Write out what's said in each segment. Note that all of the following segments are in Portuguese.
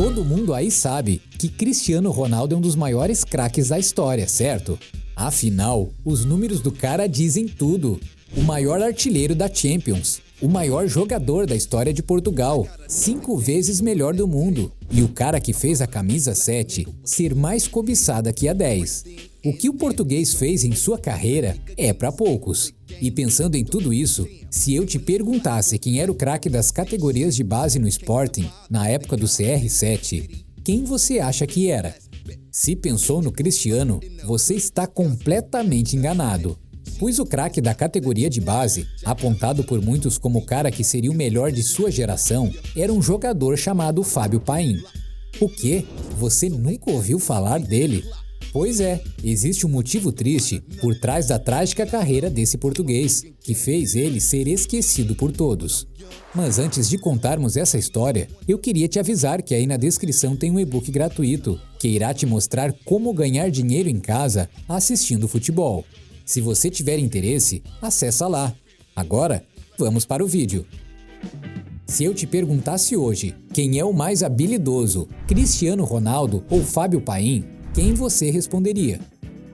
Todo mundo aí sabe que Cristiano Ronaldo é um dos maiores craques da história, certo? Afinal, os números do cara dizem tudo. O maior artilheiro da Champions, o maior jogador da história de Portugal, 5 vezes melhor do mundo, e o cara que fez a camisa 7 ser mais cobiçada que a 10. O que o português fez em sua carreira é para poucos. E pensando em tudo isso, se eu te perguntasse quem era o craque das categorias de base no Sporting na época do CR7, quem você acha que era? Se pensou no Cristiano, você está completamente enganado. Pois o craque da categoria de base, apontado por muitos como o cara que seria o melhor de sua geração, era um jogador chamado Fábio Paim. O quê? Você nunca ouviu falar dele? Pois é, existe um motivo triste por trás da trágica carreira desse português, que fez ele ser esquecido por todos. Mas antes de contarmos essa história, eu queria te avisar que aí na descrição tem um e-book gratuito, que irá te mostrar como ganhar dinheiro em casa assistindo futebol. Se você tiver interesse, acessa lá. Agora, vamos para o vídeo. Se eu te perguntasse hoje quem é o mais habilidoso, Cristiano Ronaldo ou Fábio Paim, quem você responderia?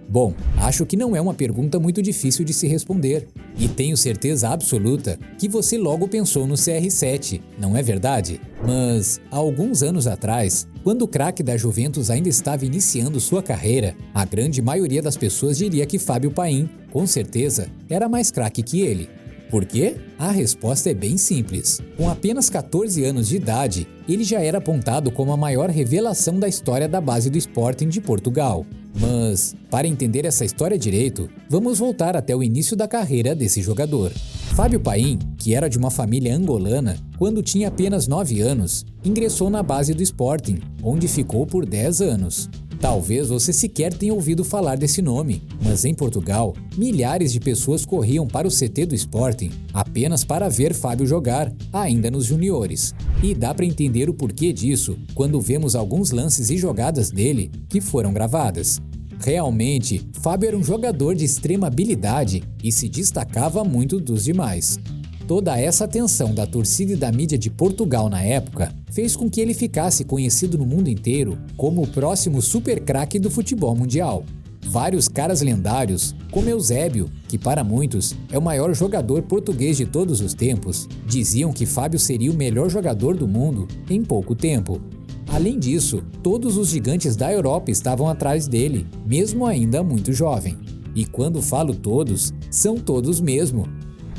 Bom, acho que não é uma pergunta muito difícil de se responder. E tenho certeza absoluta que você logo pensou no CR7, não é verdade? Mas, há alguns anos atrás, quando o craque da Juventus ainda estava iniciando sua carreira, a grande maioria das pessoas diria que Fábio Paim, com certeza, era mais craque que ele. Por quê? A resposta é bem simples. Com apenas 14 anos de idade, ele já era apontado como a maior revelação da história da base do Sporting de Portugal. Mas, para entender essa história direito, vamos voltar até o início da carreira desse jogador. Fábio Paim, que era de uma família angolana, quando tinha apenas 9 anos, ingressou na base do Sporting, onde ficou por 10 anos. Talvez você sequer tenha ouvido falar desse nome, mas em Portugal, milhares de pessoas corriam para o CT do Sporting apenas para ver Fábio jogar, ainda nos juniores. E dá para entender o porquê disso quando vemos alguns lances e jogadas dele que foram gravadas. Realmente, Fábio era um jogador de extrema habilidade e se destacava muito dos demais. Toda essa atenção da torcida e da mídia de Portugal na época fez com que ele ficasse conhecido no mundo inteiro como o próximo super craque do futebol mundial. Vários caras lendários, como Eusébio, que para muitos é o maior jogador português de todos os tempos, diziam que Fábio seria o melhor jogador do mundo em pouco tempo. Além disso, todos os gigantes da Europa estavam atrás dele, mesmo ainda muito jovem. E quando falo todos, são todos mesmo.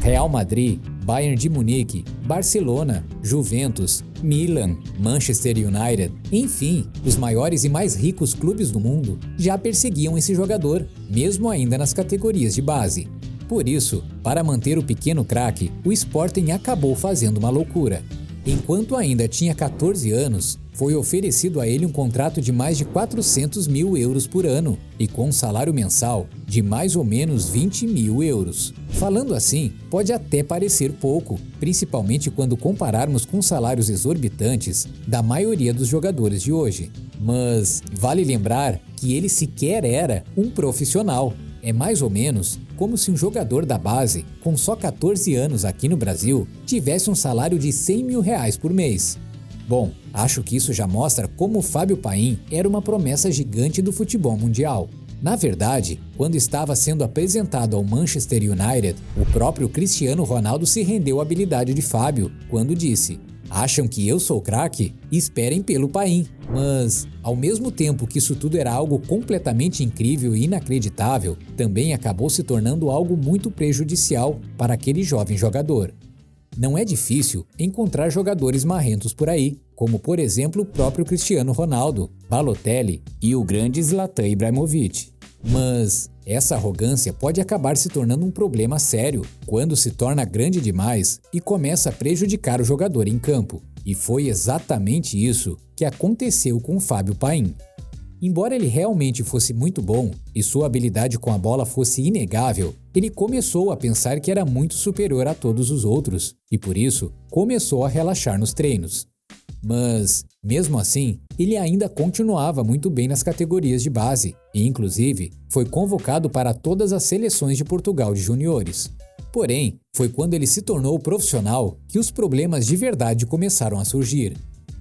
Real Madrid, Bayern de Munique, Barcelona, Juventus, Milan, Manchester United, enfim, os maiores e mais ricos clubes do mundo já perseguiam esse jogador, mesmo ainda nas categorias de base. Por isso, para manter o pequeno craque, o Sporting acabou fazendo uma loucura. Enquanto ainda tinha 14 anos, foi oferecido a ele um contrato de mais de 400 mil euros por ano e com um salário mensal de mais ou menos 20 mil euros. Falando assim, pode até parecer pouco, principalmente quando compararmos com os salários exorbitantes da maioria dos jogadores de hoje. Mas vale lembrar que ele sequer era um profissional. É mais ou menos como se um jogador da base, com só 14 anos aqui no Brasil, tivesse um salário de 100 mil reais por mês. Bom, acho que isso já mostra como o Fábio Paim era uma promessa gigante do futebol mundial. Na verdade, quando estava sendo apresentado ao Manchester United, o próprio Cristiano Ronaldo se rendeu à habilidade de Fábio, quando disse: "Acham que eu sou craque? Esperem pelo Paim." Mas, ao mesmo tempo que isso tudo era algo completamente incrível e inacreditável, também acabou se tornando algo muito prejudicial para aquele jovem jogador. Não é difícil encontrar jogadores marrentos por aí, como por exemplo o próprio Cristiano Ronaldo, Balotelli e o grande Zlatan Ibrahimovic. Mas essa arrogância pode acabar se tornando um problema sério quando se torna grande demais e começa a prejudicar o jogador em campo. E foi exatamente isso que aconteceu com o Fábio Paim. Embora ele realmente fosse muito bom e sua habilidade com a bola fosse inegável, ele começou a pensar que era muito superior a todos os outros e, por isso, começou a relaxar nos treinos. Mas, mesmo assim, ele ainda continuava muito bem nas categorias de base e, inclusive, foi convocado para todas as seleções de Portugal de juniores. Porém, foi quando ele se tornou profissional que os problemas de verdade começaram a surgir.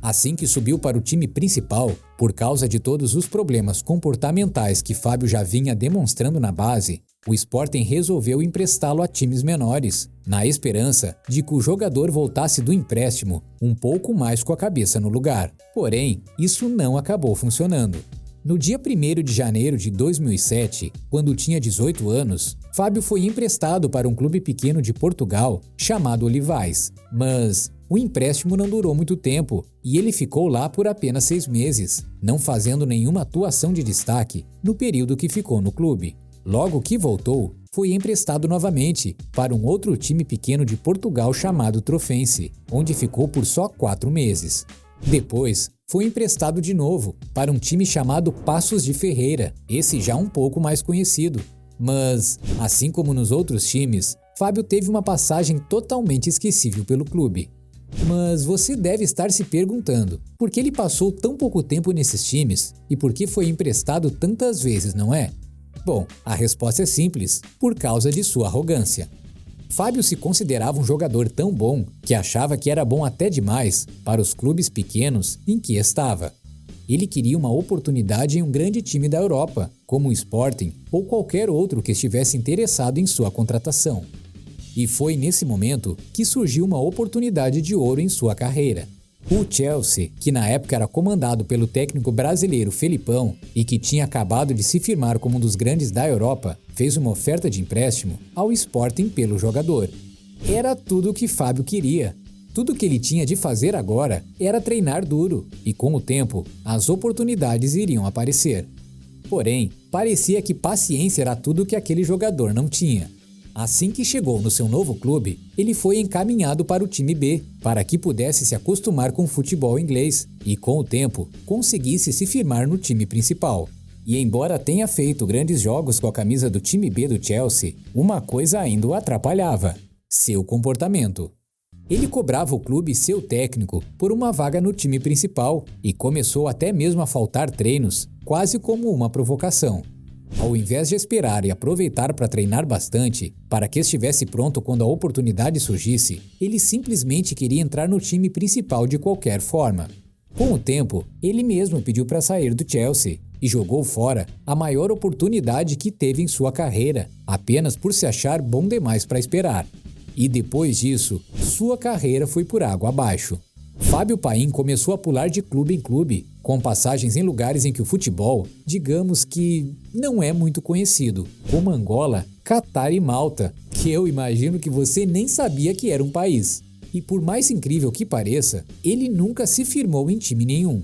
Assim que subiu para o time principal, por causa de todos os problemas comportamentais que Fábio já vinha demonstrando na base, o Sporting resolveu emprestá-lo a times menores, na esperança de que o jogador voltasse do empréstimo um pouco mais com a cabeça no lugar. Porém, isso não acabou funcionando. No dia 1º de janeiro de 2007, quando tinha 18 anos, Fábio foi emprestado para um clube pequeno de Portugal chamado Olivais, mas o empréstimo não durou muito tempo e ele ficou lá por apenas 6 meses, não fazendo nenhuma atuação de destaque no período que ficou no clube. Logo que voltou, foi emprestado novamente para um outro time pequeno de Portugal chamado Trofense, onde ficou por só 4 meses. Depois, foi emprestado de novo para um time chamado Paços de Ferreira, esse já um pouco mais conhecido. Mas, assim como nos outros times, Fábio teve uma passagem totalmente esquecível pelo clube. Mas você deve estar se perguntando, por que ele passou tão pouco tempo nesses times e por que foi emprestado tantas vezes, não é? Bom, a resposta é simples, por causa de sua arrogância. Fábio se considerava um jogador tão bom que achava que era bom até demais para os clubes pequenos em que estava. Ele queria uma oportunidade em um grande time da Europa, como o Sporting ou qualquer outro que estivesse interessado em sua contratação. E foi nesse momento que surgiu uma oportunidade de ouro em sua carreira. O Chelsea, que na época era comandado pelo técnico brasileiro Felipão e que tinha acabado de se firmar como um dos grandes da Europa, fez uma oferta de empréstimo ao Sporting pelo jogador. Era tudo o que Fábio queria. Tudo o que ele tinha de fazer agora era treinar duro e, com o tempo, as oportunidades iriam aparecer. Porém, parecia que paciência era tudo que aquele jogador não tinha. Assim que chegou no seu novo clube, ele foi encaminhado para o time B, para que pudesse se acostumar com o futebol inglês e, com o tempo, conseguisse se firmar no time principal. E embora tenha feito grandes jogos com a camisa do time B do Chelsea, uma coisa ainda o atrapalhava: seu comportamento. Ele cobrava o clube e seu técnico por uma vaga no time principal e começou até mesmo a faltar treinos, quase como uma provocação. Ao invés de esperar e aproveitar para treinar bastante, para que estivesse pronto quando a oportunidade surgisse, ele simplesmente queria entrar no time principal de qualquer forma. Com o tempo, ele mesmo pediu para sair do Chelsea e jogou fora a maior oportunidade que teve em sua carreira, apenas por se achar bom demais para esperar. E depois disso, sua carreira foi por água abaixo. Fábio Paim começou a pular de clube em clube, com passagens em lugares em que o futebol, digamos que, não é muito conhecido, como Angola, Catar e Malta, que eu imagino que você nem sabia que era um país. E por mais incrível que pareça, ele nunca se firmou em time nenhum.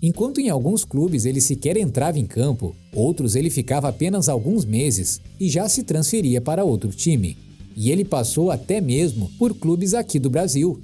Enquanto em alguns clubes ele sequer entrava em campo, outros ele ficava apenas alguns meses e já se transferia para outro time. E ele passou até mesmo por clubes aqui do Brasil.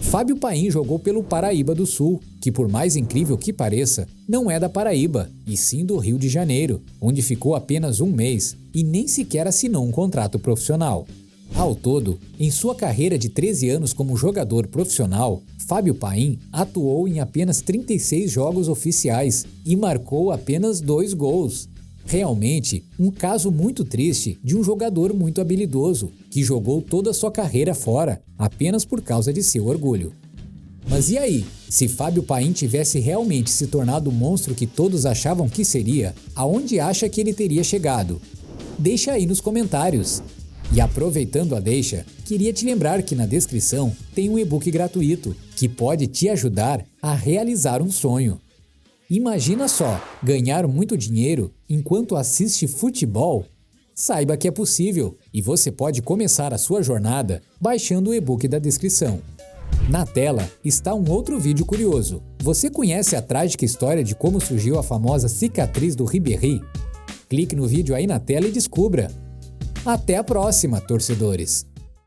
Fábio Paim jogou pelo Paraíba do Sul, que por mais incrível que pareça, não é da Paraíba, e sim do Rio de Janeiro, onde ficou apenas um mês e nem sequer assinou um contrato profissional. Ao todo, em sua carreira de 13 anos como jogador profissional, Fábio Paim atuou em apenas 36 jogos oficiais e marcou apenas 2 gols. Realmente, um caso muito triste de um jogador muito habilidoso, que jogou toda a sua carreira fora, apenas por causa de seu orgulho. Mas e aí? Se Fábio Paim tivesse realmente se tornado o monstro que todos achavam que seria, aonde acha que ele teria chegado? Deixa aí nos comentários. E aproveitando a deixa, queria te lembrar que na descrição tem um e-book gratuito, que pode te ajudar a realizar um sonho. Imagina só, ganhar muito dinheiro enquanto assiste futebol? Saiba que é possível e você pode começar a sua jornada baixando o e-book da descrição. Na tela está um outro vídeo curioso. Você conhece a trágica história de como surgiu a famosa cicatriz do Ribéry? Clique no vídeo aí na tela e descubra. Até a próxima, torcedores!